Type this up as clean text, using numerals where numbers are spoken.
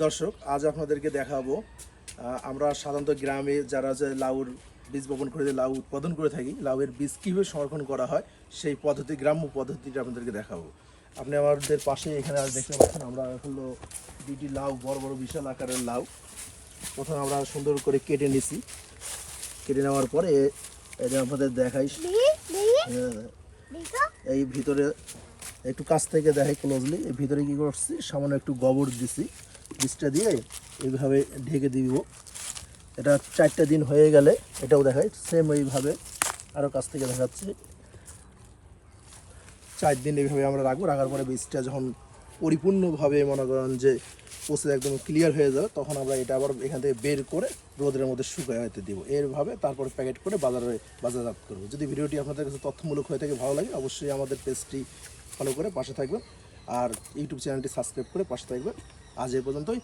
দর্শক, আজ আপনাদেরকে দেখাবো আমরা সাধারণত গ্রামে যারা যে লাউর বীজ বপন করে যে লাউ উৎপাদন করে থাকি, লাউয়ের বীজ কীভাবে সংরক্ষণ করা হয় সেই পদ্ধতি, গ্রাম্য পদ্ধতিটা আপনাদেরকে দেখাবো। আপনি আমাদের পাশে এখানে আজ দেখতে পাচ্ছেন, আমরা হলো দুটি লাউ, বড় বড় বিশাল আকারের লাউ প্রথমে আমরা সুন্দর করে কেটে নিছি। কেটে নেওয়ার পরে এটা আপনাদের দেখাই, এই ভিতরে একটু কাছ থেকে দেখাই ক্লোজলি। এই ভিতরে কী করছি, সামান্য একটু গোবর দিছি, বীজটা দিয়ে এইভাবে ঢেকে দিব। এটা 4টা দিন হয়ে গেলে এটাও দেখাই সেম এইভাবে, আরও কাছ থেকে দেখাচ্ছি। 4 দিন এইভাবে আমরা রাখবো। রাখার পরে বীজটা যখন পরিপূর্ণভাবে মনে করেন যে পচে একদম ক্লিয়ার হয়ে যাবে, তখন আমরা এটা আবার এখান থেকে বের করে রোদের মধ্যে শুকায় হতে দিব। এরভাবে তারপরে প্যাকেট করে বাজারজাত করবো। যদি ভিডিওটি আপনাদের কাছে তথ্যমূলক হয়ে থাকে, ভালো লাগে, অবশ্যই আমাদের পেজটি ফলো করে পাশে থাকবেন আর ইউটিউব চ্যানেলটি সাবস্ক্রাইব করে পাশে থাকবেন। আজ এই পর্যন্তই।